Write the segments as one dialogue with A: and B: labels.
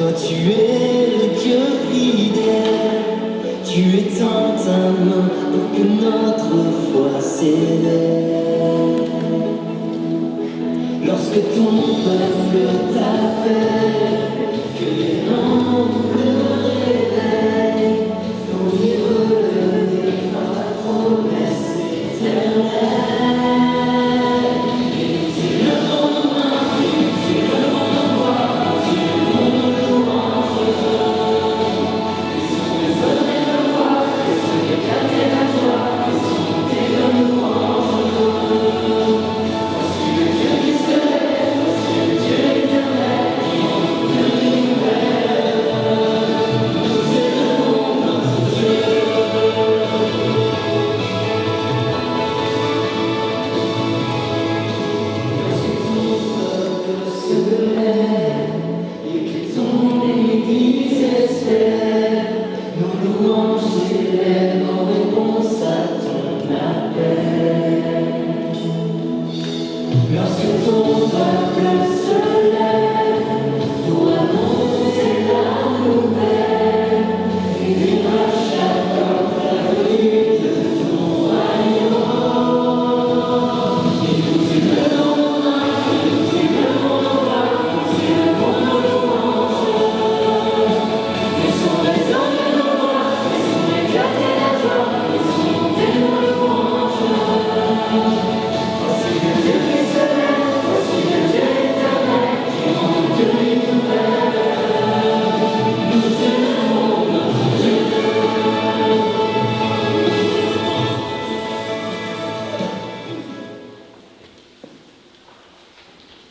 A: Toi tu es le Dieu fidèle, tu étends ta main pour que notre foi s'élève. Lorsque ton peuple t'appelle, que les langues le réveillent, qu'on y relevé par ta promesse éternelle.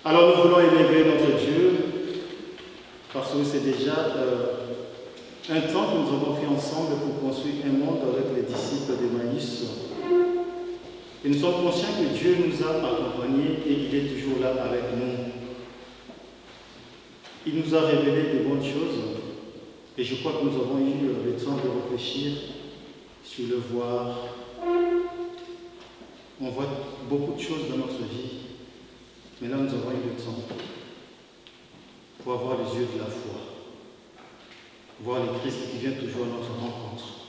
B: Alors nous voulons élever notre Dieu, parce que c'est déjà un temps que nous avons pris ensemble pour construire un monde avec les disciples d'Emmaüs. Et nous sommes conscients que Dieu nous a accompagnés et il est toujours là avec nous. Il nous a révélé de bonnes choses et je crois que nous avons eu le temps de réfléchir sur le voir. On voit beaucoup de choses dans notre vie. Mais là, nous avons eu le temps pour avoir les yeux de la foi, voir le Christ qui vient toujours à notre rencontre.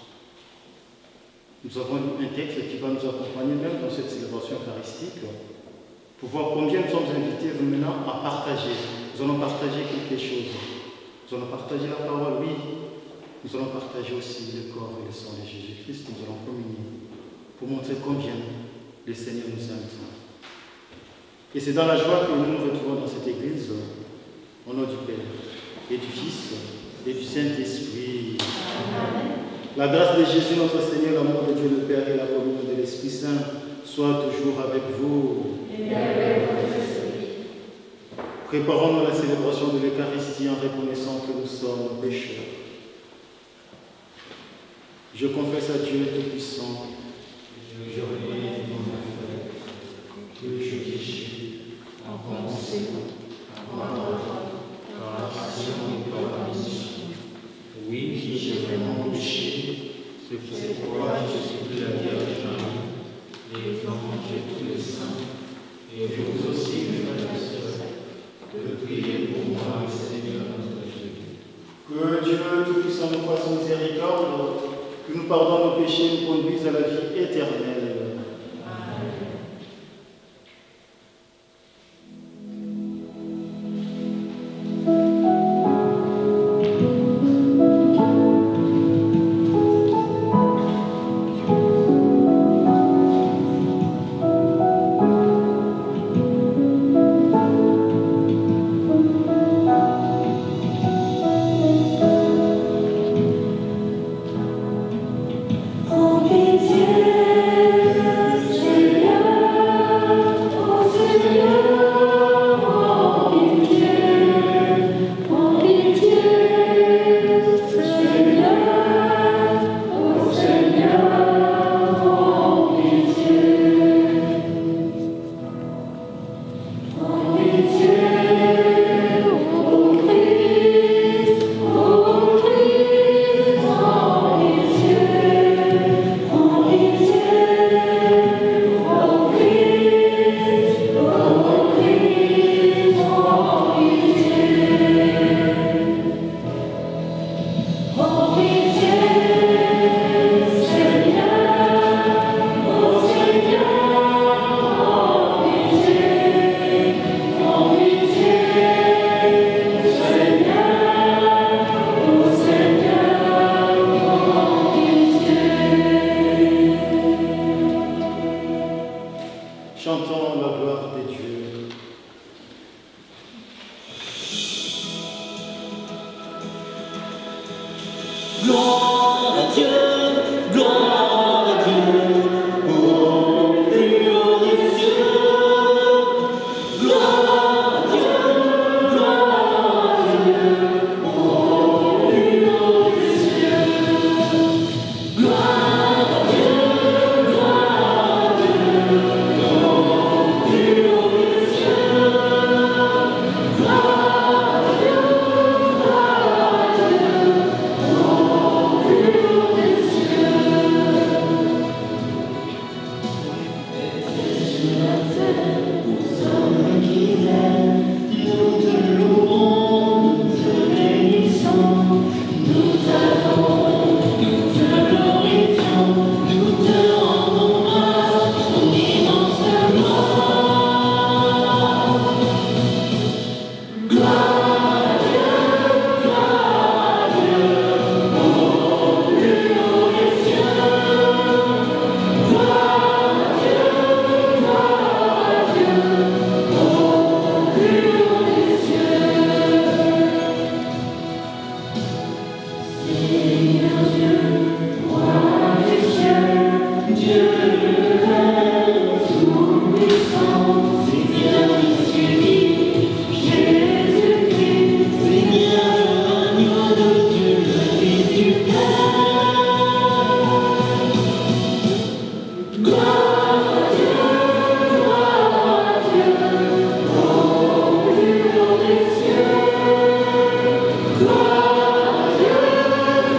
B: Nous avons un texte qui va nous accompagner même dans cette célébration eucharistique, pour voir combien nous sommes invités maintenant à partager. Nous allons partager quelque chose. Nous allons partager la parole, oui. Nous allons partager aussi le corps et le sang de Jésus-Christ. Nous allons communier pour montrer combien le Seigneur nous aime. Et c'est dans la joie que nous nous retrouvons dans cette église, au nom du Père, et du Fils, et du Saint-Esprit. Amen. La grâce de Jésus, notre Seigneur, l'amour de Dieu le Père et la communion de l'Esprit Saint soient toujours avec vous. Préparons-nous la célébration de l'Eucharistie en reconnaissant que nous sommes pécheurs. Je confesse à Dieu Tout-Puissant, je reconnais mon affaire, que je péché en pensée, en parole, par l'action et par la mission. Oui, j'ai vraiment péché, c'est pourquoi je supplie la Vierge Marie, les anges et tous les saints, et vous aussi, mes frères et sœurs, de prier pour moi, Seigneur notre Dieu. Que Dieu Tout-Puissant nous fasse miséricorde, que nous pardonnons nos péchés et nous conduise à la vie éternelle.
C: Oh, pitié.
A: Gloire à Dieu, gloire à Dieu, au plus haut des cieux. Gloire à Dieu, gloire à Dieu, au plus haut des cieux. Gloire à Dieu, gloire à Dieu, au plus haut des cieux. Gloire à Dieu, gloire à Dieu, au plus haut des cieux. Et sur la terre, aux hommes qui l'aiment, nous te louons, nous te bénissons, nous t'adorons, nous te glorifions, nous te rendons grâce, ton immense gloire. Gloire à Dieu, gloire à Dieu, au plus haut des cieux. Gloire à Dieu, gloire à Dieu, au plus haut des cieux. Seigneur Dieu, roi des cieux, Dieu de l'univers, tout-puissant, Seigneur missionnaire, Jésus-Christ, Seigneur, agneau de Dieu, le Fils du Père. Gloire à Dieu, gloire à Dieu, au plus haut des cieux. Gloire à Dieu,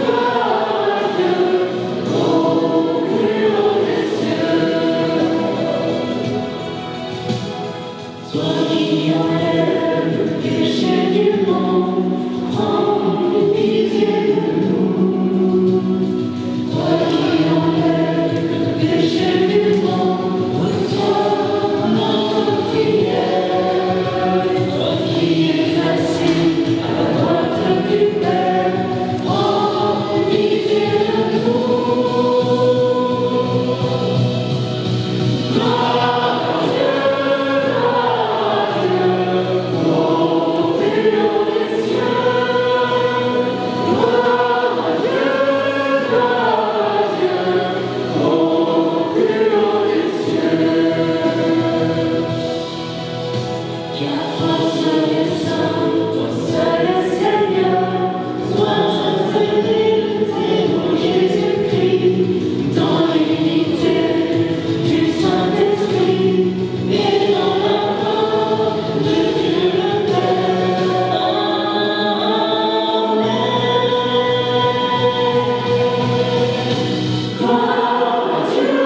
A: gloire à Dieu, au plus haut des cieux. Toi qui enlèves le péché du monde, prends pitié de nous. Toi qui enlèves le péché du monde, reçois notre prière. Toi qui es assis à la droite du Père, prends pitié de nous. Gloire à Dieu, gloire à Dieu, au plus haut des cieux. Gloire à Dieu, gloire à Dieu, au plus haut des cieux. Car toi seul est saint, toi seul est Seigneur, toi seul est mon Jésus-Christ, dans l'unité du Saint-Esprit et dans l'accord de Dieu le Père. Amen. Gloire à Dieu,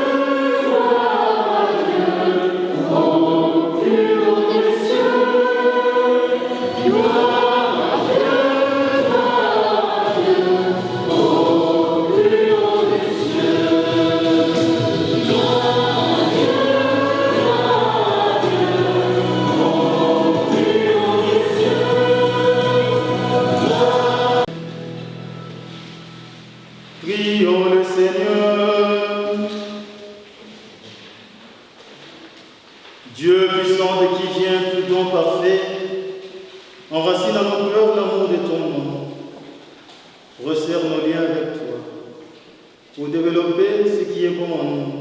A: gloire à Dieu, au plus haut des cieux. Gloire à Dieu, gloire à Dieu, au plus haut des cieux. Gloire à Dieu, gloire à Dieu, au plus haut des cieux.
B: Prions le Seigneur. Dieu puissant de qui vient tout don parfait, enracine dans nos cœurs l'amour de ton nom. Resserre nos liens avec toi pour développer ce qui est bon en nous.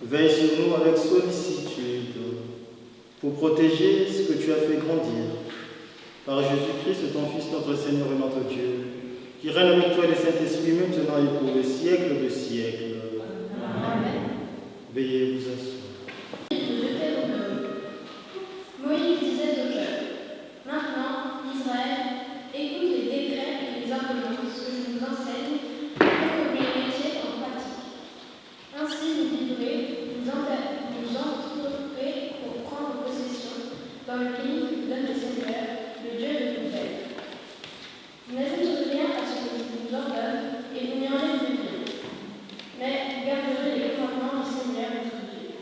B: Veille sur nous avec sollicitude pour protéger ce que tu as fait grandir. Par Jésus-Christ, ton Fils, notre Seigneur et notre Dieu, qui règne avec toi et le Saint-Esprit maintenant et pour le siècle de siècles.
C: Amen.
B: Veuillez vous asseoir.
C: Moïse disait aux jeunes, maintenant, Israël, écoute les décrets et les ordonnances que je vous enseigne pour que vous les mettiez en pratique. Ainsi vous vivrez, vous entrerez pour prendre possession dans le pays que vous donne le Seigneur, le Dieu de vos pères. Vous n'ajouterez rien à ce que je vous ordonne et vous n'y enlèverez rien. Mais vous garderez les commandements du Seigneur votre Dieu.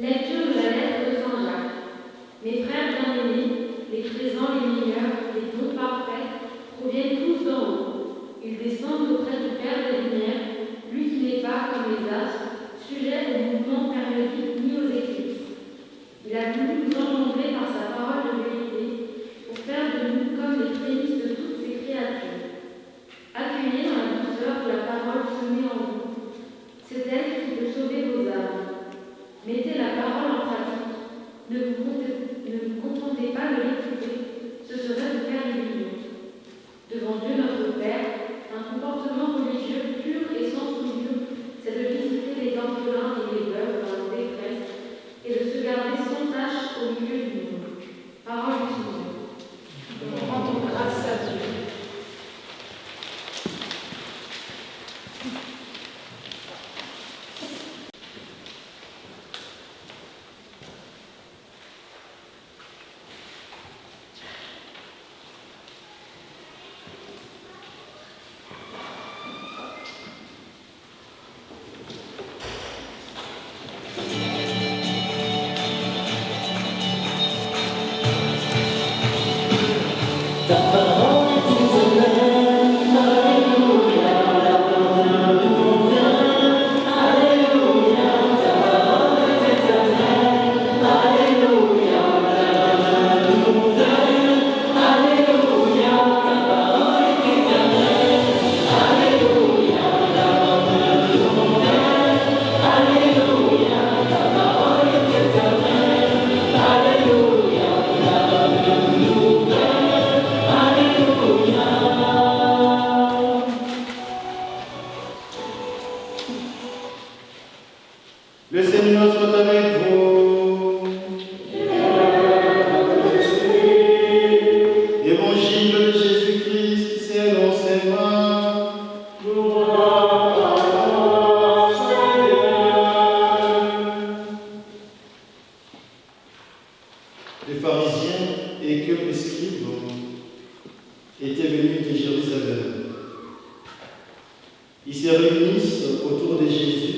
D: Lecture de la lettre de Saint Jacques. Mes frères bien-aimés, les présents, les meilleurs, les dons parfaits, proviennent tous d'en haut. Ils descendent auprès du Père des Lumières, lui qui n'est pas, comme les astres, sujet aux mouvements périodiques ni aux éclipses. Il a voulu nous engendrer par sa parole de vérité, pour faire de nous comme les prémices de toutes ses créatures. Accueillez dans la douceur de la parole semée en vous. C'est elle qui peut sauver vos âmes. Mettez la parole en pratique. Ne vous contentez pas de l'écouter, ce serait vous faire l'illusion. Devant Dieu notre Père, un comportement religieux pur et sans souillure, c'est de visiter les orphelins et les veuves dans leur détresse et de se garder sans tâche au milieu du monde. Parole du Seigneur.
E: Rendons grâce à Dieu.
A: Ta parole est éternelle, Alléluia, la parole nous vient, Alléluia, ta parole est éternelle, Alléluia, la parole nous vient, Alléluia, ta parole est éternelle, Alléluia, la parole nous vient, Alléluia, ta parole est éternelle, Alléluia, la parole nous vient.
B: Le Seigneur soit avec vous. Évangile de Jésus-Christ selon ses mains. Les pharisiens et quelques scribes étaient venus de Jérusalem. Ils se réunissent autour de Jésus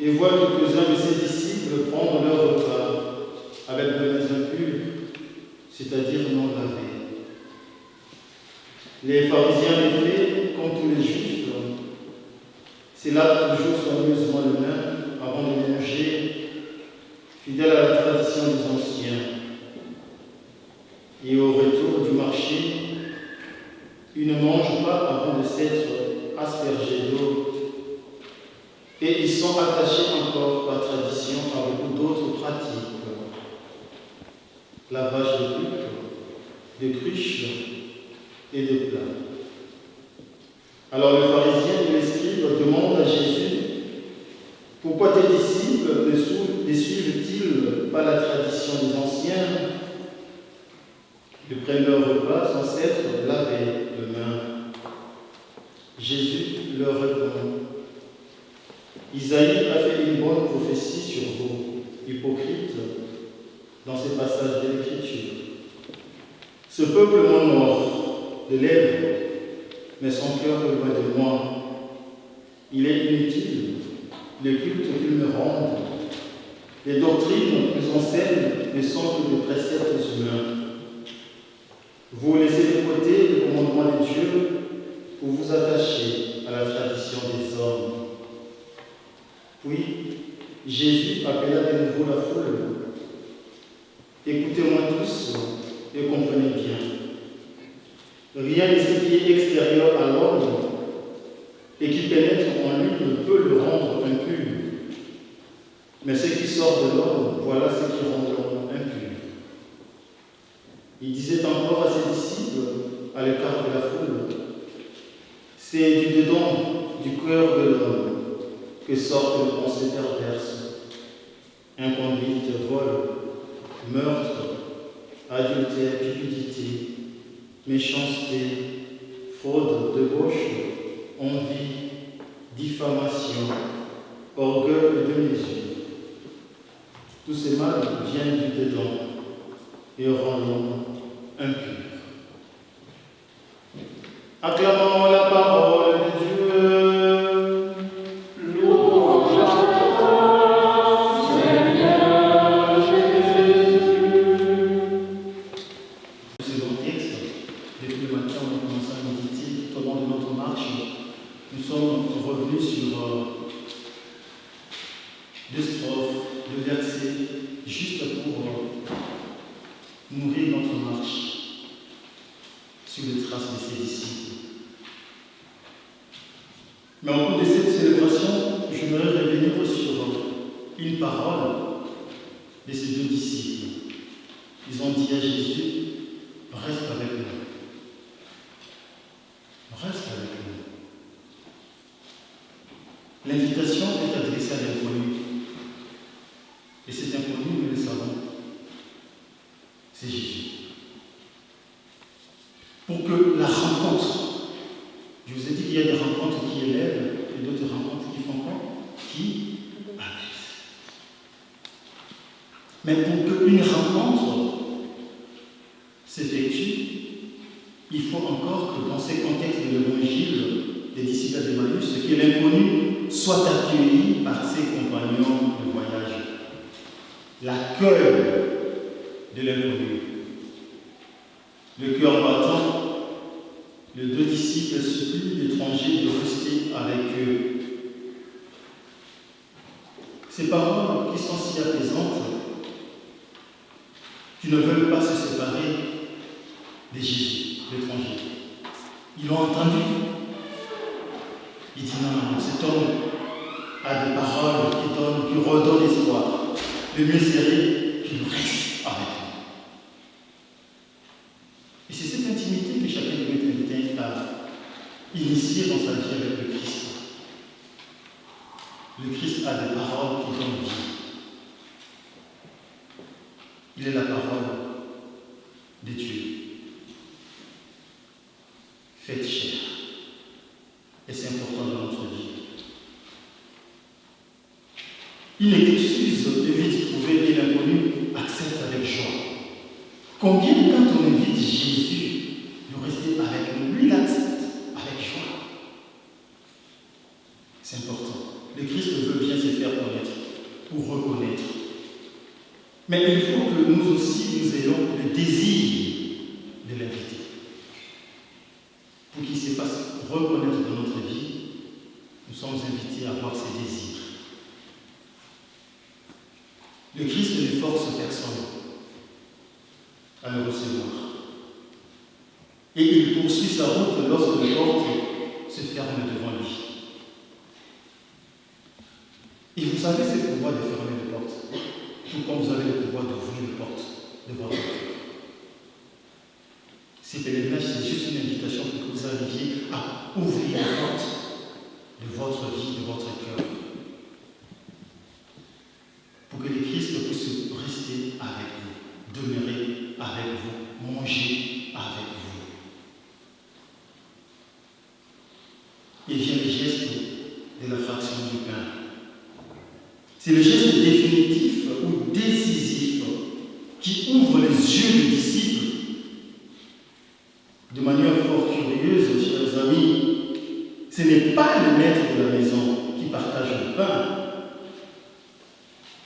B: et voient quelques-uns de ses disciples prendre leur repas avec des mains impures, c'est-à-dire non lavées. Les pharisiens, en effet, comme tous les juifs, se lavent toujours soigneusement les mains avant de manger, fidèles à la tradition des anciens. Et au retour du marché, ils ne mangent pas avant de s'être aspergés d'eau. Et ils sont attachés encore par tradition à beaucoup d'autres pratiques. Lavage de cuves, de cruches et de plats. Alors le pharisien et les scribes demandent à Jésus: pourquoi tes disciples ne suivent-ils pas la tradition des anciens? Ils prennent leur repas sans s'être lavés les mains. Jésus leur répond: Isaïe a fait une bonne prophétie sur vous, hypocrites, dans ces passages de l'Écriture. Ce peuple m'honore de lèvres, mais son cœur est loin de moi. Il est inutile, le culte qu'ils me rendent. Les doctrines qu'ils enseignent ne sont que des préceptes humains. Vous laissez de côté le commandement de Dieu pour vous attacher à la tradition des hommes. Puis, Jésus appela de nouveau la foule. Écoutez-moi tous et comprenez bien. Rien de ce qui est extérieur à l'homme et qui pénètre en lui ne peut le rendre impur. Mais ce qui sort de l'homme, voilà ce qui rend l'homme impur. Il disait encore à ses disciples, à l'écart de la foule: c'est du dedans du cœur de l'homme que sortent les pensées perverses, inconduite, vol, meurtre, adultère, cupidité, méchanceté, fraude, débauche, envie, diffamation, orgueil et démesure. Tous ces mal viennent du dedans et rend l'homme impur. Acclamons la parole de Dieu.
A: Louange à toi, Seigneur.
B: 2 strophes, 2 versets, juste pour nourrir notre marche sur les traces de ses disciples. Mais au cours de cette célébration, j'aimerais revenir sur une parole de ces 2 disciples. Ils ont dit à Jésus, reste avec nous. Reste avec nous. L'invitation est adressée à l'inconnu. Et cet inconnu, nous le savons, c'est Jésus. Pour que la rencontre, je vous ai dit qu'il y a des rencontres qui élèvent et d'autres rencontres qui font quoi? Qui abaissent. Mais pour qu'une rencontre s'effectue, il faut encore que dans ces contextes de l'évangile des disciples d'Emmaüs, que l'inconnu soit accueilli par ses compagnons de voyage. L'accueil de l'inconnu. Le cœur battant, les 2 disciples supplient l'étranger de rester avec eux. Ces paroles qui sont si apaisantes, qui ne veulent pas se séparer de Jésus, l'étranger. Ils l'ont entendu. Il dit non, cet homme a des paroles qui redonnent espoir. Le mieux serait qu'il reste avec nous. Et c'est cette intimité que chacun doit être invité à initier dans sa vie avec le Christ. Le Christ a des paroles qui donnent vie. Il est la parole de Dieu. Faites chair. Et c'est important dans notre vie. Il excuse de vite trouver et l'inconnu accepte avec joie. Combien quand on invite Jésus de rester avec nous, lui il accepte avec joie. C'est important. Le Christ veut bien se faire connaître ou reconnaître. Mais il faut que nous aussi nous ayons le désir de l'inviter. Pour qu'il se fasse reconnaître dans notre vie, nous sommes invités à avoir ses désirs. Le Christ ne force personne à le recevoir. Et il poursuit sa route lorsque les portes se ferment devant lui. Et vous avez ce pouvoir de fermer les portes, tout comme vous avez le pouvoir d'ouvrir les portes de votre cœur. Ces pèlerinages, c'est juste une invitation pour que vous arriviez à ouvrir les portes de votre vie, de votre cœur. Pour que le Christ puisse rester avec vous, demeurer avec vous, manger avec vous. Et vient le geste de la fraction du pain. C'est le geste définitif ou décisif qui ouvre les yeux des disciples. De manière fort curieuse, chers amis, ce n'est pas le maître de la maison qui partage le pain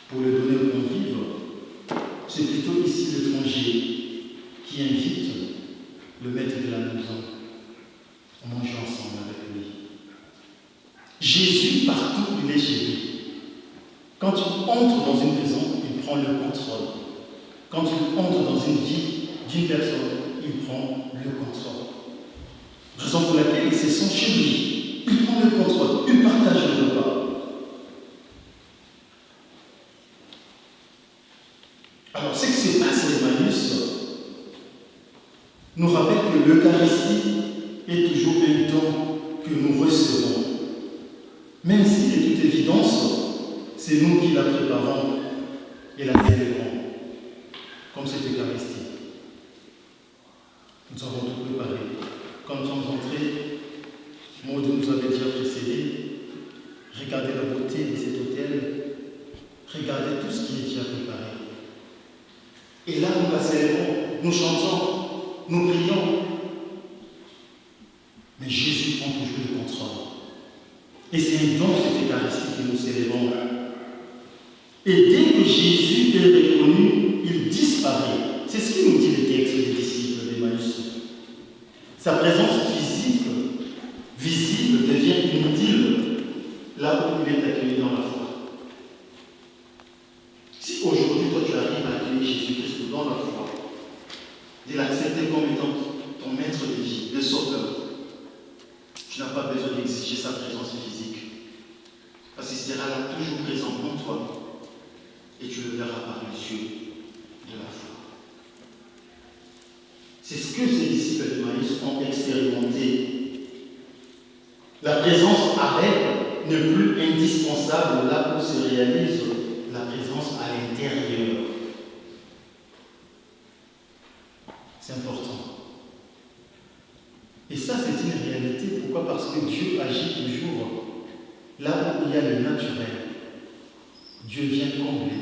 B: pour le donner aux convives, c'est plutôt ici l'étranger qui invite le maître de la maison à manger ensemble avec lui. Jésus, partout où il est chez lui. Quand il entre dans une maison, il prend le contrôle. Quand il entre dans une vie d'une personne, il prend le contrôle. Raison pour laquelle ils se sont chez lui. Il prend le contrôle, il partage le repas. Alors, ce qui se passe à Emmaüs nous rappelle que l'Eucharistie est toujours un don que nous recevons. Même si, de toute évidence, c'est nous qui la préparons et la célébrons, comme cette Eucharistie. Nous avons tout préparé. Quand nous sommes entrés, Maud nous avait déjà précédé. Regardez la beauté de cet autel. Regardez tout ce qui est déjà préparé. Et là, nous la célébrons, nous chantons, nous prions. Mais Jésus prend toujours le contrôle. Et c'est un don, cette Eucharistie que nous célébrons. Et dès que Jésus est reconnu, il disparaît. C'est ce qui nous dit le texte des disciples d'Emmaüs. Sa présence physique, visible, devient inutile là où il est accueilli dans la foi. accepté comme étant ton maître de vie, le sauveur, tu n'as pas besoin d'exiger sa présence physique. Parce qu'il sera là toujours présent en toi. Et tu le verras par les yeux de la foi. C'est ce que ces disciples d'Emmaüs ont expérimenté. La présence avec n'est plus indispensable là où se réalise la présence à l'intérieur. C'est important. Et ça, c'est une réalité. Pourquoi? Parce que Dieu agit toujours là où il y a le naturel. Dieu vient combler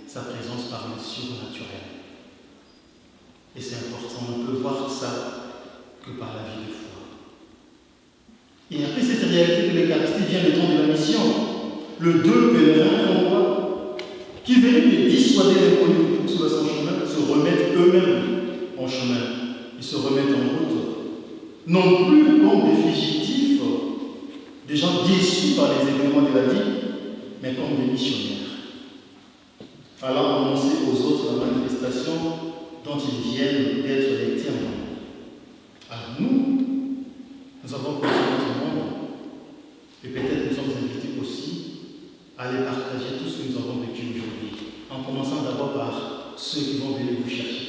B: sa présence par le surnaturel. Et c'est important, on ne peut voir ça que par la vie de foi. Et après cette réalité de l'Eucharistie vient le temps de la mission. Le deux pèlerins font quoi? Qui venaient de dissuader l'inconnu pour sur son chemin, se remettent eux-mêmes en chemin. Ils se remettent en route. Non plus comme des fugitifs, des gens déçus par les événements de la vie, mais comme des missionnaires. Allant annoncer aux autres la manifestation dont ils viennent d'être les témoins. Alors nous avons conçu notre monde, et peut-être nous sommes invités aussi à aller partager tout ce que nous avons vécu aujourd'hui, en commençant d'abord par ceux qui vont venir vous chercher.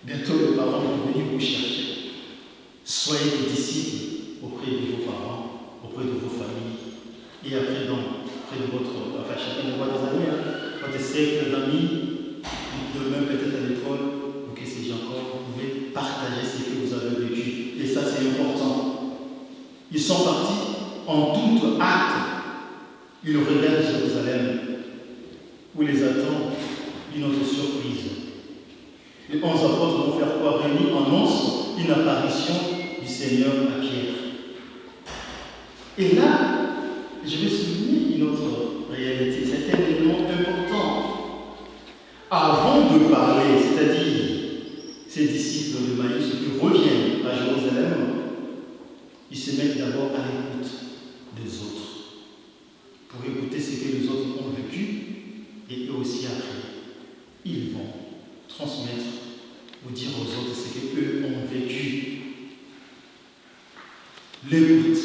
B: Bientôt les parents vont venir vous chercher. Soyez des disciples auprès de vos parents, auprès de vos familles, et après auprès de votre, enfin chacun de vos amis, votre cercle d'amis, demain peut-être à l'école, ou que sais-je encore, vous pouvez partager ce que vous avez vécu. Et ça c'est important. Ils sont partis en toute hâte. Ils regardent Jérusalem, où les attend une autre surprise. Les 11 apôtres vont faire quoi? Réunis annoncent une apparition du Seigneur à Pierre. Et là, je vais souligner une autre réalité. C'est un élément important. Avant de parler, c'est-à-dire ces disciples de Maïs qui reviennent à Jérusalem, ils se mettent d'abord à l'écoute des autres, pour écouter ce que les autres ont vécu, et eux aussi après, ils vont transmettre ou dire aux autres ce qu'eux ont vécu. L'écoute.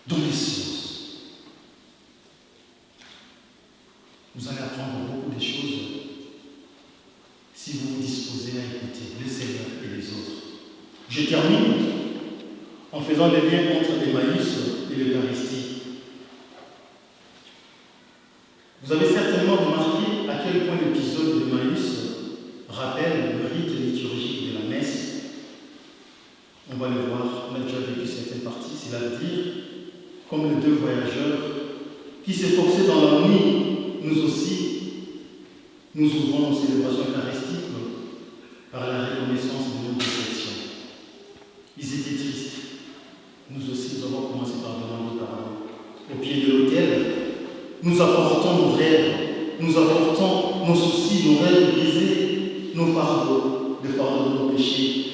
B: Dans les sciences, vous allez apprendre beaucoup de choses si vous vous disposez à écouter le Seigneur et les autres. Je termine en faisant le lien entre Emmaüs et l'Eucharistie. Vous avez certainement remarqué à quel point l'épisode d'Emmaüs rappelle le rite liturgique de la messe. On va le voir, on a déjà vécu certaines parties, c'est-à-dire comme les deux voyageurs qui s'efforçaient dans la nuit, nous aussi, nous ouvrons nos célébrations eucharistiques par la reconnaissance de nos déceptions. Ils étaient tristes. Nous aussi, nous avons commencé par demander pardon. Au pied de l'autel, nous apportons nos rêves, nous apportons nos soucis, nos rêves brisés, nos fardeaux, le fardeau de nos péchés.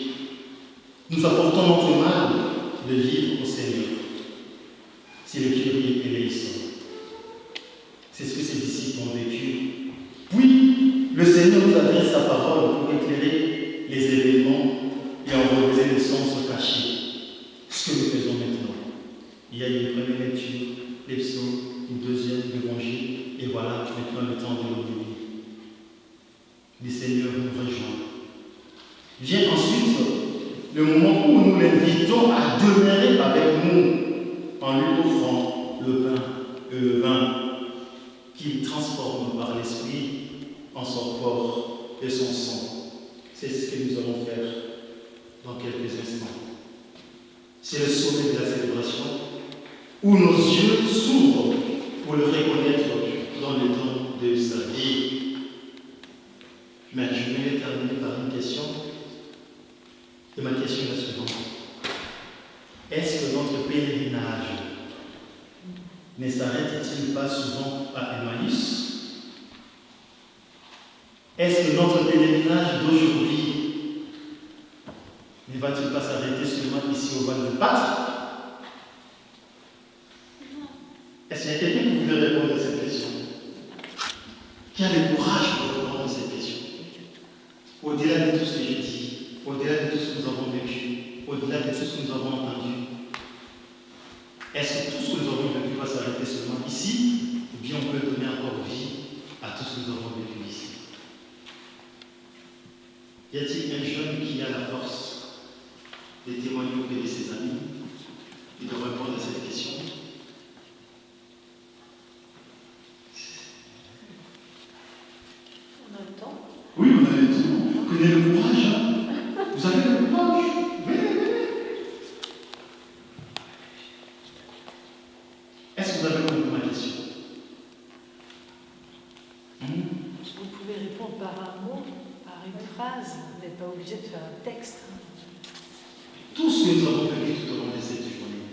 B: Nous apportons notre mal de vivre au Seigneur. C'est le curé et les saints. C'est ce que ces disciples ont vécu. Puis, le Seigneur nous adresse sa parole pour éclairer les événements et en révéler le sens caché. Ce que nous faisons maintenant. Il y a une première lecture, les psaumes, une deuxième, l'évangile, et voilà maintenant le temps de l'homélie. Le Seigneur nous rejoint. Vient ensuite le moment où nous l'invitons à demeurer avec nous en lui offrant le pain et le vin qu'il transforme par l'Esprit en son corps et son sang. C'est ce que nous allons faire dans quelques instants. C'est le sommet de la célébration où nos yeux s'ouvrent pour le reconnaître dans le don de sa vie. Mais je vais terminer par une question. Et ma question est la suivante. Est-ce que notre pèlerinage ne s'arrête-t-il pas souvent à Emmaüs? Est-ce que notre pèlerinage d'aujourd'hui ne va-t-il pas s'arrêter seulement ici au Val de Pâtres? Est-ce qu'il y a quelqu'un qui voudrait répondre à cette question? Qui a le courage pour répondre à cette question? au-delà de tout ce que j'ai dit, au-delà de tout ce que nous avons vécu, au-delà de tout ce que nous avons entendu, est-ce que tout ce que nous avons vécu va s'arrêter seulement ici, ou bien on peut donner encore vie à tout ce que nous avons vécu ici? Y a-t-il un jeune qui a la force de témoigner auprès de ses amis et de répondre à cette question?
A: On a le temps.
B: Oui, on a le temps. Prenez le courage. Hein. Vous avez le courage. Venez. Est-ce que vous avez compris ma question?
A: Vous pouvez répondre par un mot, par une phrase. Vous n'êtes pas obligé de faire un texte.
B: Tout ce que nous avons vécu tout au long de cette journée,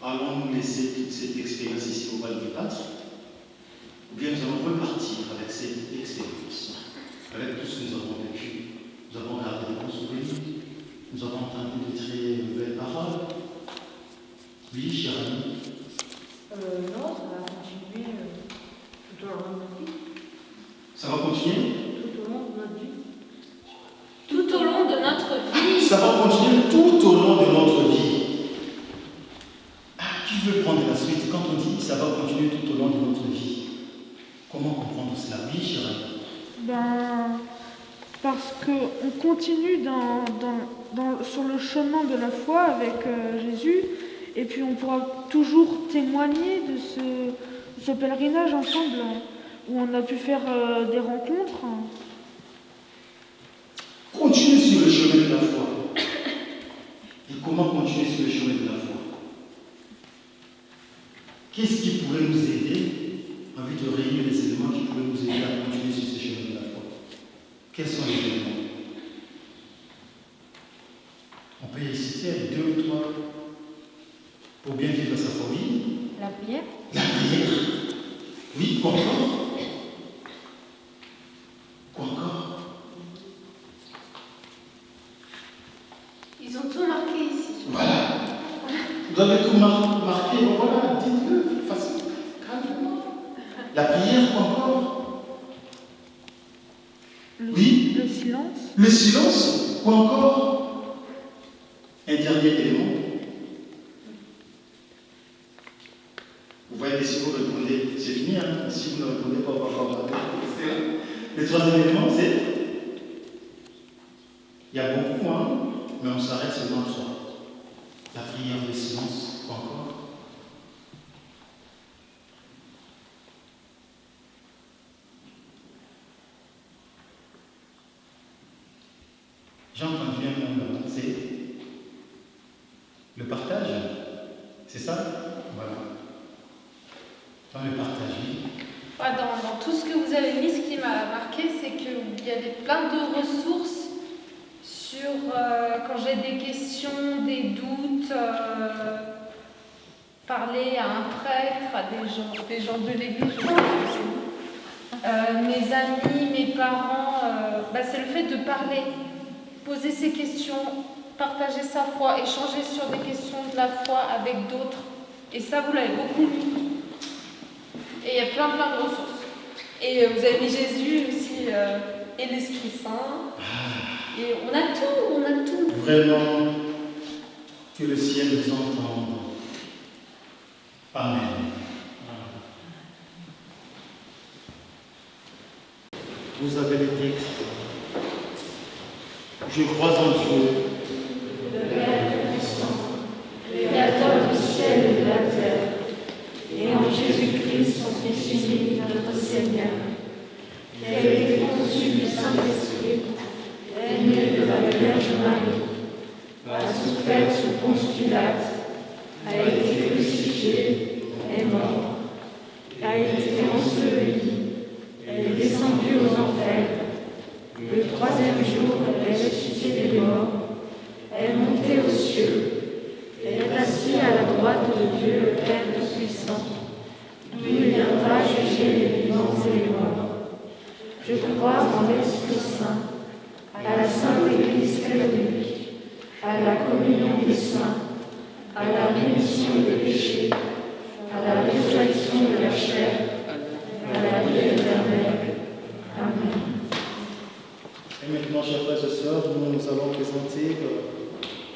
B: allons-nous laisser toute cette expérience ici au Val du Pâtre, ou bien nous allons repartir avec cette expérience, avec tout ce que nous avons vécu? Nous avons gardé de bons souvenirs, nous avons entendu de très belles paroles. Oui, cher ami.
A: Non, ça va continuer tout au long de notre vie.
B: Ça va continuer?
A: Tout au long de notre vie. Tout au long de notre vie.
B: Ça va continuer tout au long de notre vie. Qui veut prendre la suite? Quand on dit ça va continuer tout au long de notre vie, comment comprendre cela? Oui, cher ami.
E: Parce qu'on continue sur le chemin de la foi avec Jésus, et puis on pourra toujours témoigner de ce pèlerinage ensemble, où on a pu faire des rencontres.
B: Continuer sur le chemin de la foi. Et comment continuer sur le chemin de la foi? Qu'est-ce qui pourrait nous aider, envie de réunir les éléments qui pourraient nous aider à continuer sur ce chemin de la foi? Quels sont les éléments? On peut y citer 2 ou 3 pour bien vivre sa foi. Oui.
D: La prière.
B: La prière. Oui, quoi encore? Quoi encore?
C: Ils ont tout marqué ici.
B: Voilà. Vous avez tout marqué, voilà, dites-le, facile, calmement. La prière, quoi encore? Oui.
E: Le silence.
B: Le silence, quoi encore? Un dernier élément. Vous voyez que si vous répondez, c'est fini, hein? Si vous ne répondez pas, on va encore parler. Le troisième élément, c'est. Il y a beaucoup, hein? Mais on s'arrête seulement à 3. La prière, le silence, quoi encore? J'ai entendu un mot là, c'est le partage. C'est ça? Voilà. Dans le partage, oui.
C: Ouais, dans tout ce que vous avez mis, ce qui m'a marqué, c'est qu'il y avait plein de ressources sur quand j'ai des questions, des doutes, parler à un prêtre, à des gens de l'église, je pense que c'est vous. Mes amis, mes parents, c'est le fait de parler, poser ses questions, partager sa foi, échanger sur des questions de la foi avec d'autres. Et ça, vous l'avez beaucoup mis. Et il y a plein de ressources. Et vous avez mis Jésus aussi, et l'Esprit Saint. Et on a tout.
B: Vraiment, que le ciel vous entende. Amen. Vous avez le texte. Je crois en Dieu,
A: Le Père puissant, Créateur du ciel et de la terre, et en Jésus-Christ, son Fils unique, notre Seigneur, qui a été conçu du Saint-Esprit, est né de la Vierge Marie, a souffert sous Ponce Pilate, a été crucifié, est mort, a été enseveli, est descendu aux enfers. Le 3e jour, elle est ressuscitée des morts, est montée aux cieux, est assis à la droite de Dieu le Père Tout-Puissant, d'où il viendra juger les vivants et les morts. Je crois en l'Esprit Saint, à la Sainte Église catholique, à la communion des saints, à la rémission des péchés, à la résurrection de la chair, à la vie éternelle. Amen.
B: et maintenant,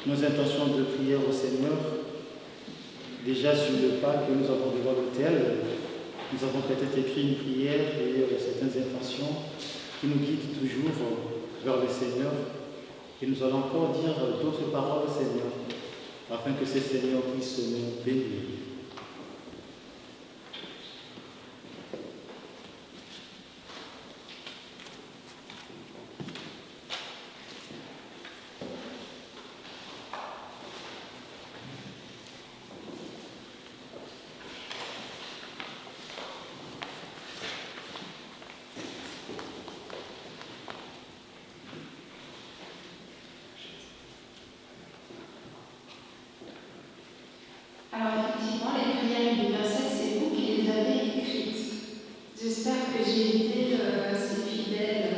B: nos intentions de prière au Seigneur. Déjà sur le pas que nous avons devant l'autel, nous avons peut-être écrit une prière et certaines intentions qui nous guident toujours vers le Seigneur. Et nous allons encore dire d'autres paroles au Seigneur, afin que ce Seigneur puisse nous bénir.
F: Alors effectivement, les prières et les versets, c'est vous qui les avez écrites. J'espère que j'ai été assez fidèle.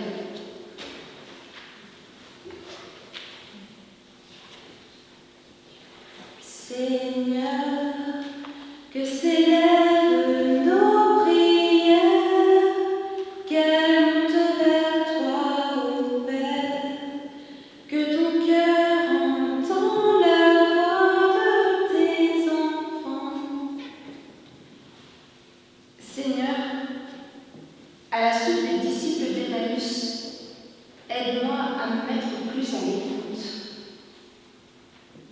F: Seigneur, que s'élèvent nos prières, qu'elles montent vers toi, ô Père, que ton cœur entend la voix de tes enfants. Seigneur, à la suite des disciples d'Emmaüs, aide-moi à me mettre plus à l'écoute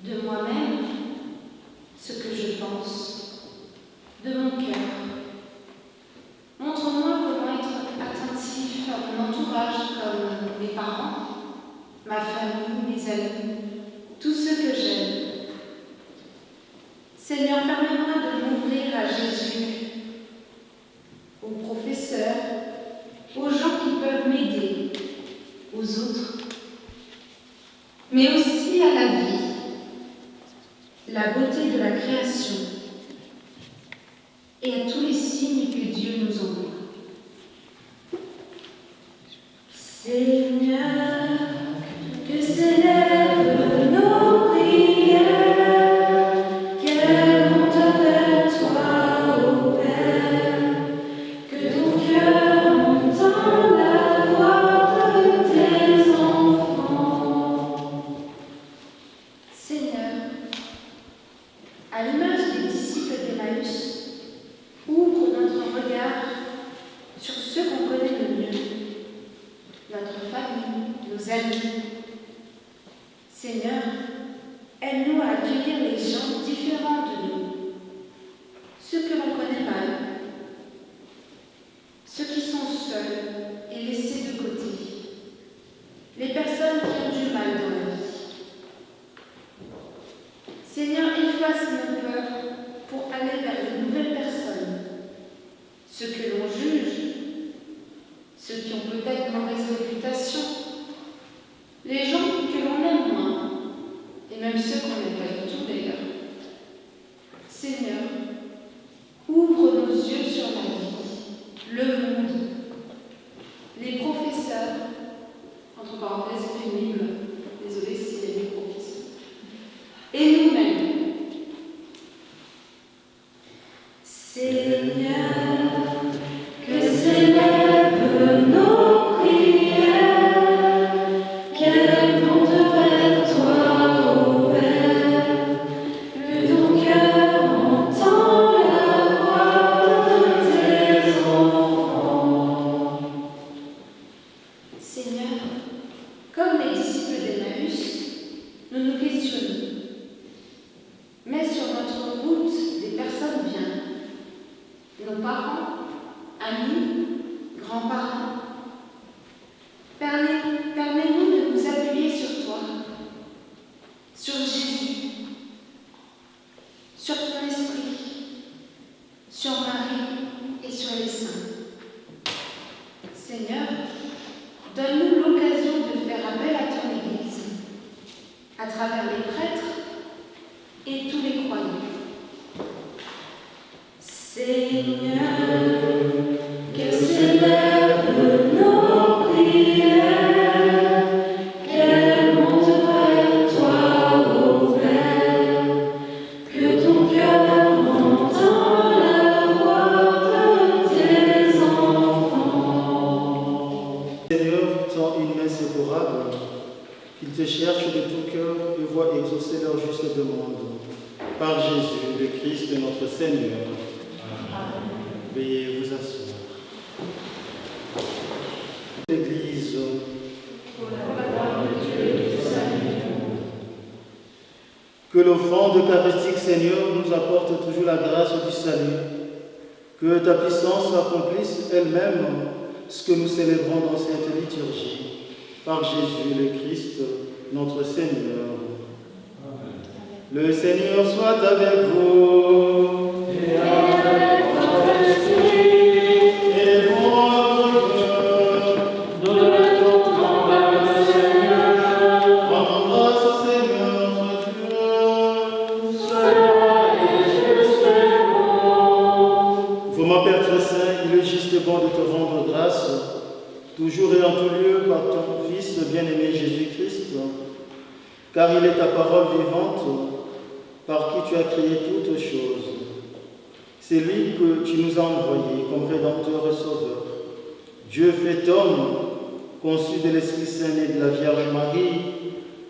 F: de moi-même, ce que je pense, de mon cœur. Montre-moi comment être attentif à mon entourage, comme mes parents, ma famille, mes amis, tous ceux que j'aime. Seigneur, permets-moi de m'ouvrir à Jésus, aux professeurs, aux gens qui peuvent m'aider, aux autres, mais aussi à la vie, la beauté de la création et à tous les signes que Dieu nous envoie. Seigneur, que s'élèvent nos prières, qu'elles montent vers toi, ô Père, que ton cœur entende la voix de tes enfants. Seigneur, à l'image des disciples d'Emmaüs, ouvre notre regard sur ceux qu'on connaît le mieux, notre famille, nos amis. Seigneur, aide-nous à accueillir les gens différents de nous, ceux que l'on connaît mal, ceux qui sont seuls et laissés de côté, les personnes qui ont du mal dans la vie. Seigneur, efface nos peurs pour aller vers de nouvelles personnes, ceux que l'on juge, ceux qui ont peut-être mauvaise réputation, les gens que l'on aime moins, et même ceux qu'on n'aime pas du tout d'ailleurs. Seigneur, ouvre nos yeux sur la vie, le monde, les professeurs, entre parenthèses pénibles, désolé s'il y a des professeurs, et nous-mêmes. Seigneur, que s'élèvent nos prières, qu'elles montent vers toi, ô Père, que ton cœur entend la voix de tes enfants. Seigneur, comme les disciples d'Emmaüs, nous nous questionnons. Mets sur notre route des personnes bien, nos parents, amis, grands-parents. Permets-nous de nous appuyer sur toi, sur Jésus, sur ton esprit, sur Marie et sur les saints. Seigneur, donne-nous l'occasion de faire appel à ton Église, à travers les prêtres et tous les croyants. Seigneur, que s'élèvent nos prières, qu'elles montent vers toi, ô Père, que ton cœur entend la voix de tes enfants.
B: Seigneur, tend une main séparable, qu'il te cherche de tout cœur et voit exaucer Seigneur. Veuillez vous asseoir. Église, que l'offrande eucharistique, Seigneur, nous apporte toujours la grâce du salut. Que ta puissance accomplisse elle-même ce que nous célébrons dans cette liturgie. Par Jésus le Christ, notre Seigneur. Le Seigneur soit avec vous. Et avec votre esprit. Et votre cœur. Nous le tournons vers le Seigneur. Rendons grâce au Seigneur notre Dieu. Cela est juste et bon. Vraiment, Père très saint, il est juste et bon de te rendre grâce, toujours et en tout lieu, par ton Fils bien-aimé Jésus-Christ, car il est ta parole vivante, par qui tu as créé toutes choses. C'est lui que tu nous as envoyé comme Rédempteur et Sauveur. Dieu fait homme, conçu de l'Esprit Saint et de la Vierge Marie,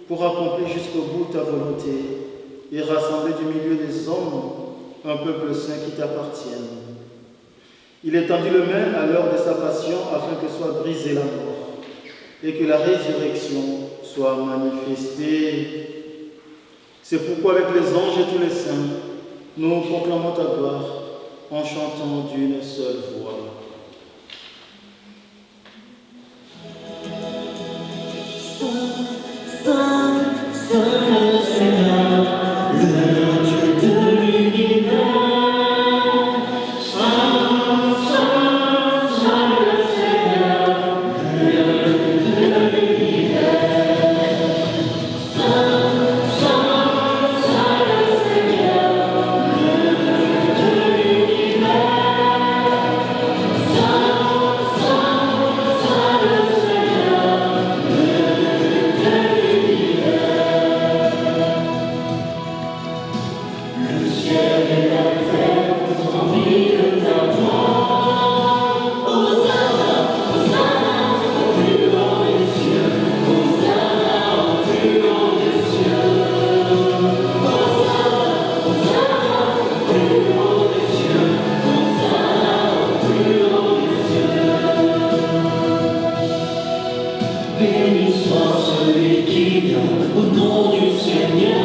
B: pour accomplir jusqu'au bout ta volonté et rassembler du milieu des hommes un peuple saint qui t'appartienne. Il étendit le main à l'heure de sa passion afin que soit brisée la mort et que la résurrection soit manifestée. C'est pourquoi avec les anges et tous les saints, nous proclamons ta gloire en chantant d'une seule voix.
A: Saint le Seigneur, le Dieu de l'univers. Saint, Saint le Seigneur, le Dieu de l'univers. Saint, Saint le Seigneur, le Dieu de l'univers. Saint, Saint le Seigneur, le Dieu de l'univers. Le ciel et la terre sont remplis de ta gloire. Hosanna, Hosanna, au plus haut des cieux. Hosanna, au plus haut des cieux. Hosanna, Hosanna, au plus haut des cieux. Hosanna, au plus haut des cieux. Béni soit celui qui vient au nom du Seigneur.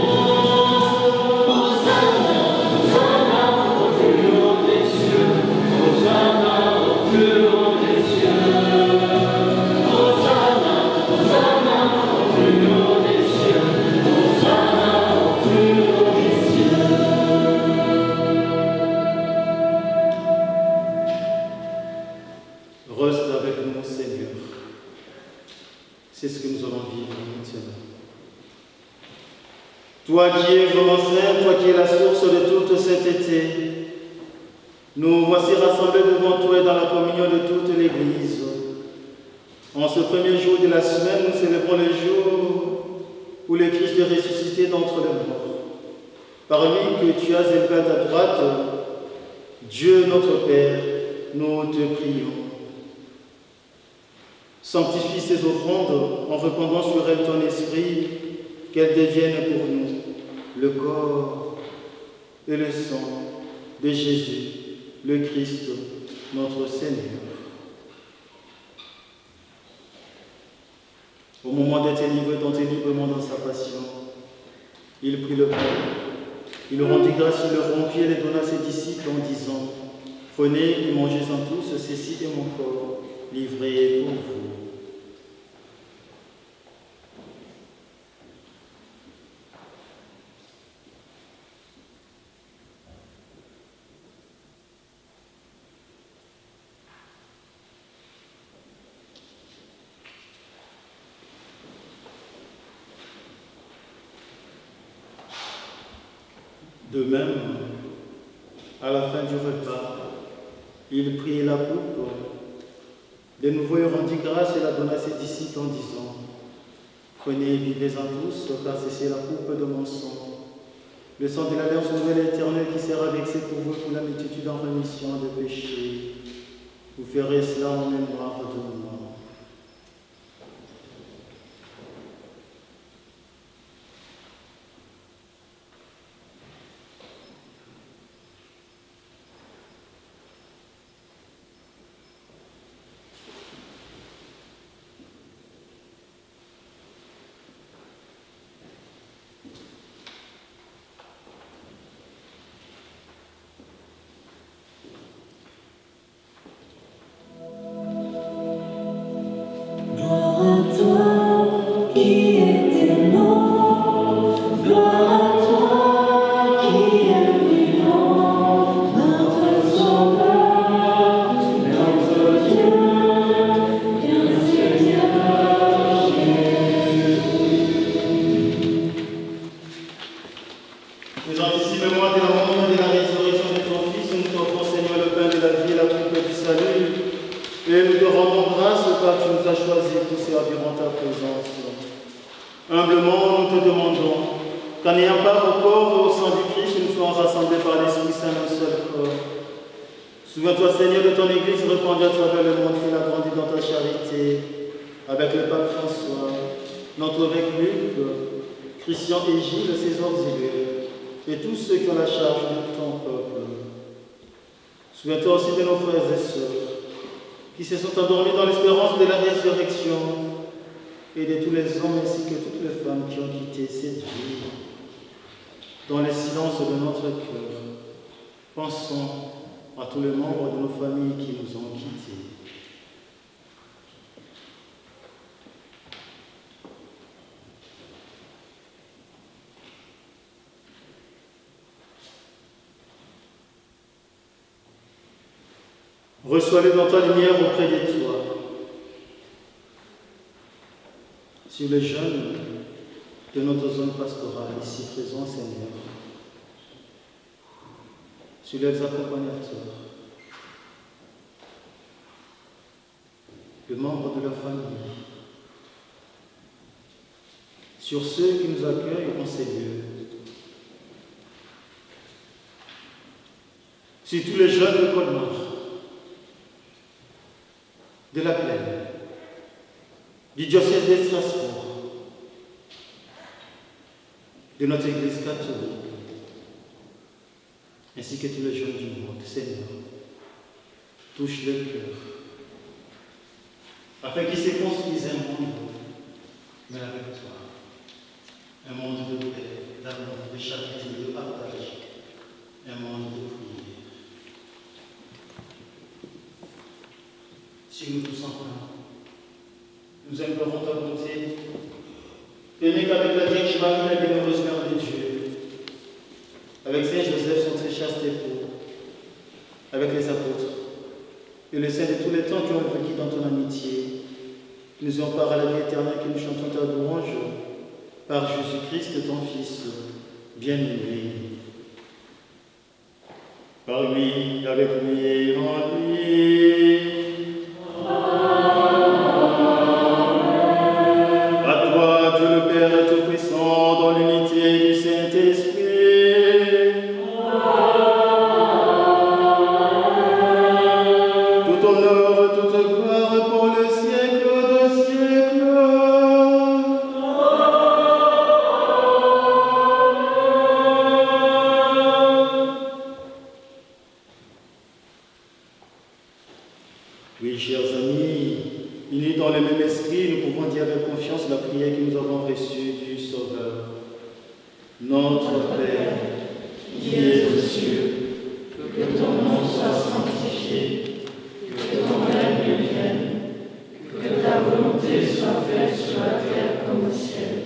A: Hosanna, Hosanna, au plus haut des cieux. Hosanna, au plus haut des cieux. Hosanna, Hosanna, au plus haut des cieux. Hosanna, au plus haut des cieux.
B: Reste avec nous, Seigneur. C'est ce que nous allons vivre maintenant. Toi qui es vraiment saint, toi qui es la source de toute sainteté, nous voici rassemblés devant toi et dans la communion de toute l'Église. En ce premier jour de la semaine, nous célébrons le jour où le Christ est ressuscité d'entre les morts. Par lui que tu as élevé à ta droite, Dieu notre Père, nous te prions. Sanctifie ces offrandes en répandant sur elles ton esprit, qu'elles deviennent pour nous le corps et le sang de Jésus, le Christ, notre Seigneur. Au moment d'être livré librement dans sa passion, il prit le pain, il rendit grâce, il le rompit et le donna à ses disciples en disant : Prenez et mangez-en tous, ceci est mon corps, livré pour vous. De même, à la fin du repas, il prit la coupe. De nouveau, il rendit grâce et la donna à ses disciples en disant : Prenez et buvez-en tous, car ceci est la coupe de mon sang. Le sang de l'alliance nouvelle et éternelle qui sera vexé pour vous pour la multitude en rémission de péchés. Vous ferez cela en mémoire de moi. époux serviront ta présence. Humblement, nous te demandons qu'en ayant part au corps et au sang du Christ, nous soyons rassemblés par l'Esprit Saint d'un seul corps. Souviens-toi, Seigneur, de ton Église répandue à travers le monde, qui l'a grandi dans ta charité, avec le pape François, notre évêque Luc, Christian et Gilles, ses auxiliaires, et tous ceux qui ont la charge de ton peuple. Souviens-toi aussi de nos frères et sœurs, qui se sont endormis dans l'espérance de la résurrection, et de tous les hommes ainsi que toutes les femmes qui ont quitté cette vie. Dans le silence de notre cœur, pensons à tous les membres de nos familles qui nous ont quittés. Reçois-les dans ta lumière auprès de toi. Sur les jeunes de notre zone pastorale ici présents, Seigneur, sur les accompagnateurs, les membres de la famille, sur ceux qui nous accueillent en ces lieux, sur tous les jeunes de Colmar, de la Plaine, du diocèse de Strasbourg, de notre Église catholique, ainsi que tous les jeunes du monde. Seigneur, touche le cœur, afin qu'il se construise un monde, mais avec toi, un monde de paix, d'amour, de charité, de partage, un monde de prière. Si nous tous ensemble, nous implorons ta bonté, permets qu'avec la Vierge Marie, la bienheureuse Mère de Dieu, avec Saint Joseph, son très chaste époux, avec les apôtres, et les saints de tous les temps qui ont vécu dans ton amitié, nous ayons part à la vie éternelle, que nous chantons ta louange par Jésus-Christ, ton Fils, bien-aimé. Par lui, avec lui et en lui. À toi, Dieu le Père Tout-Puissant, dans l'unité du Saint-Esprit. Tout honneur, toute gloire pour le siècle des siècles. Oui, chers amis, unis dans le même esprit, nous pouvons dire avec confiance la prière que nous avons reçue du Sauveur. Notre Père,
A: Qui es aux cieux, que ton nom soit sanctifié, que ton règne vienne, que ta volonté soit faite sur la terre comme au ciel.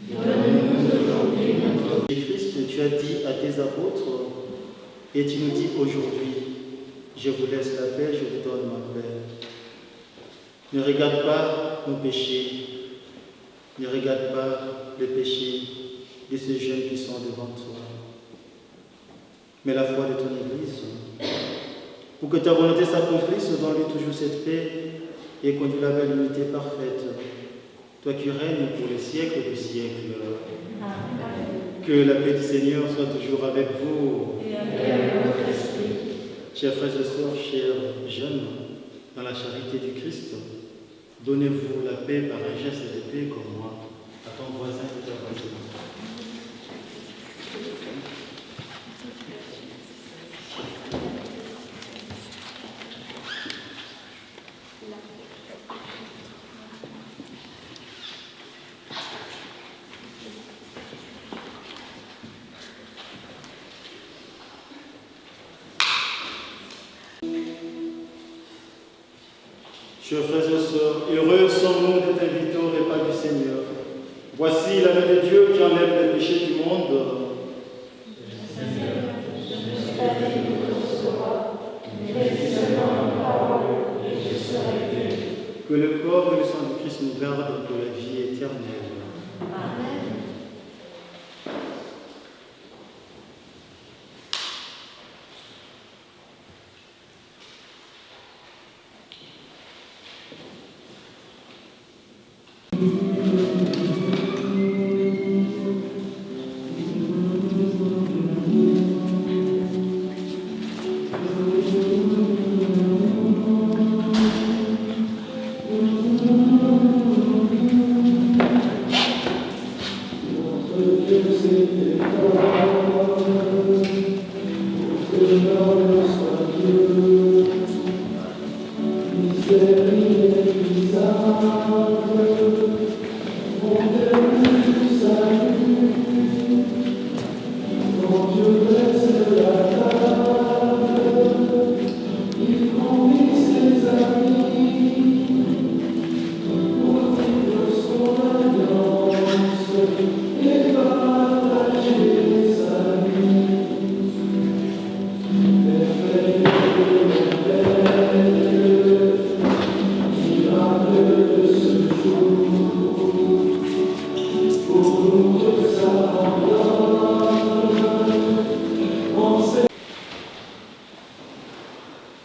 A: Donne-nous aujourd'hui notre pain.
B: Christ, tu as dit à tes apôtres, et tu nous dis aujourd'hui, je vous laisse la paix, je vous donne ma paix. Ne regarde pas nos péchés, ne regarde pas les péchés de ces jeunes qui sont devant toi, mais la foi de ton Église, pour que ta volonté s'accomplisse, donne-lui toujours cette paix et conduis-la vers l'unité parfaite, toi qui règnes pour les siècles des siècles. Amen. Que la paix du Seigneur soit toujours avec vous.
A: Et avec votre esprit.
B: Chers frères et sœurs, chers jeunes, dans la charité du Christ, donnez-vous la paix par un geste de paix comme moi, à ton voisin et ta voisine. Chers frères et sœurs, heureux sommes-nous d'être invités au repas du Seigneur. Voici la main de Dieu qui enlève les péchés du monde. Que le corps et le sang du Christ nous gardent pour la vie éternelle.
A: Amen.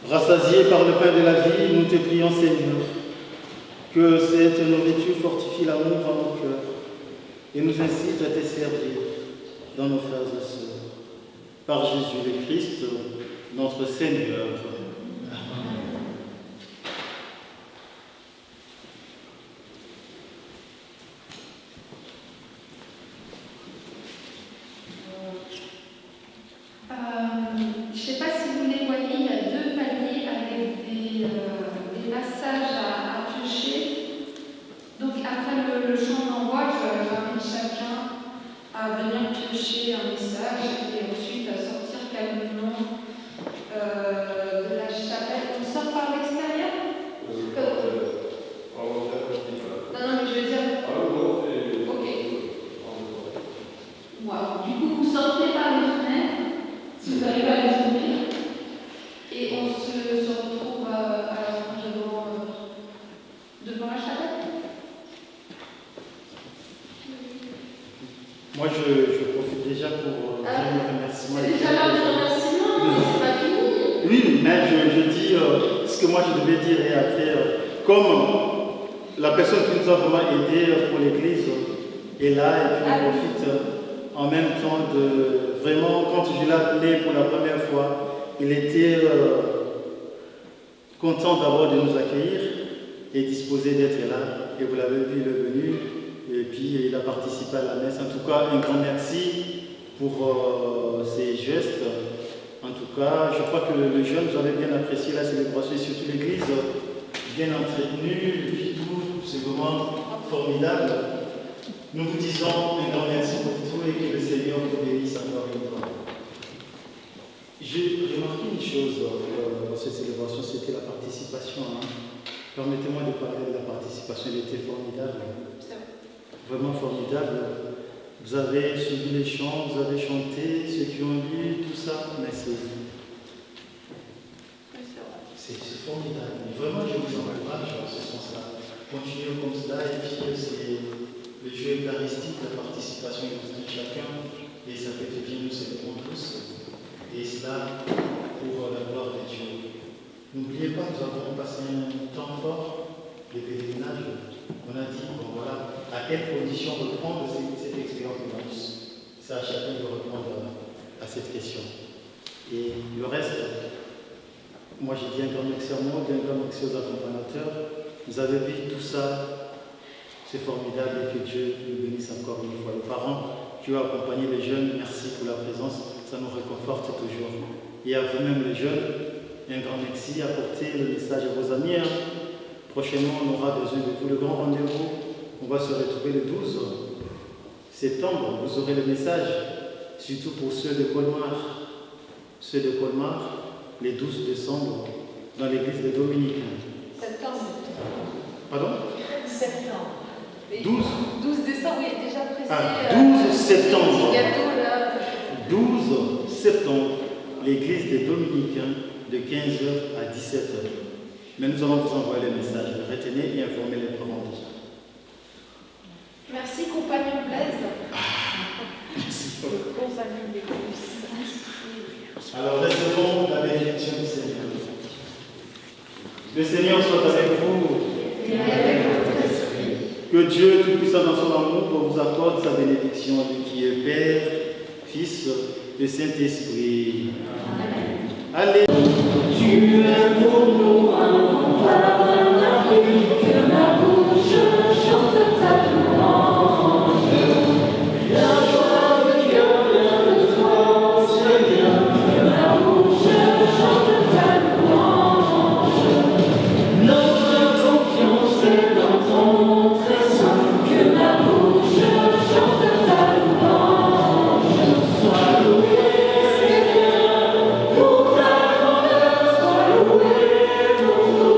B: Rassasiés par le pain de la vie, nous te prions, Seigneur, que cette nourriture fortifie l'amour en nos cœurs et nous incite à te servir dans nos frères et sœurs. Par Jésus le Christ, notre Seigneur.
F: Je ne sais pas si vous les voyez, il y a 2 paniers avec des massages à piocher. Donc après le chant d'envoi, j'invite chacun à venir piocher un message et ensuite à sortir calmement de la chapelle. On sort par l'extérieur? Non, mais je veux dire... Ok. Wow. Du coup, vous sortez par les fenêtres. Si vous arrivez à les ouvrir, et on se retrouve à la fin devant la chapelle.
B: Moi, je profite déjà pour dire mes remerciements.
F: C'est déjà l'heure de remerciement, mais c'est pas fini.
B: Oui, mais je dis ce que moi je devais dire et après, comme la personne qui nous a vraiment aidé pour l'église est là et puis on profite en même temps de... Vraiment, quand je l'ai appelé pour la première fois, il était content d'abord de nous accueillir et disposé d'être là. Et vous l'avez vu, il est venu et puis il a participé à la messe. En tout cas, un grand merci pour ces gestes. En tout cas, je crois que le jeune, vous avez bien apprécié la célébration et surtout l'église bien entretenue. Et puis tout, c'est vraiment formidable. Nous vous disons un grand merci pour tout et que le Seigneur vous bénisse encore une fois. J'ai remarqué une chose dans cette célébration, c'était la participation. Permettez-moi de parler de la participation, elle était formidable. Vraiment formidable. Vous avez suivi les chants, vous avez chanté, ceux qui ont lu, tout ça, mais c'est formidable. Vraiment, je vous encourage en ce sens-là. Continuez comme cela et puis c'est... Le jeu eucharistique, la participation de chacun, et ça fait du bien, nous célébrons tous, et cela pour la gloire de Dieu. N'oubliez pas, nous avons passé un temps fort de pèlerinage. On a dit, bon voilà, à quelles conditions reprendre cette expérience de Emmaüs. C'est à chacun de répondre à cette question. Et le reste, moi j'ai dit un grand merci à moi, un grand merci aux accompagnateurs. Vous avez vu tout ça. C'est formidable et que Dieu nous bénisse encore une fois. Les parents qui ont accompagné les jeunes, merci pour la présence, ça nous réconforte toujours. Et à vous-même les jeunes, un grand merci, apportez le message à vos amis. Prochainement, on aura besoin de vous. Le grand rendez-vous, on va se retrouver le 12 septembre. Vous aurez le message, surtout pour ceux de Colmar. Ceux de Colmar, les 12 décembre, dans l'église des Dominicains.
F: Septembre.
B: Pardon?
F: Septembre.
B: 12
F: décembre, il est déjà pressé.
B: 12 septembre.
F: Gâteau, là.
B: 12 septembre, l'église des Dominicains de 15h à 17h. Mais nous allons vous envoyer le message. Retenez et informez les parents déjà.
F: Merci, compagnon Blaise.
B: Merci beaucoup.
F: Compagnon d'église.
B: Alors, recevons la bénédiction du Seigneur. Le Seigneur soit avec vous.
F: Et avec votre esprit.
B: Que Dieu Tout-Puissant dans son amour vous accorde sa bénédiction, lui qui est Père, Fils et Saint-Esprit.
F: Amen.
B: Allez.
A: Tu es pour nous un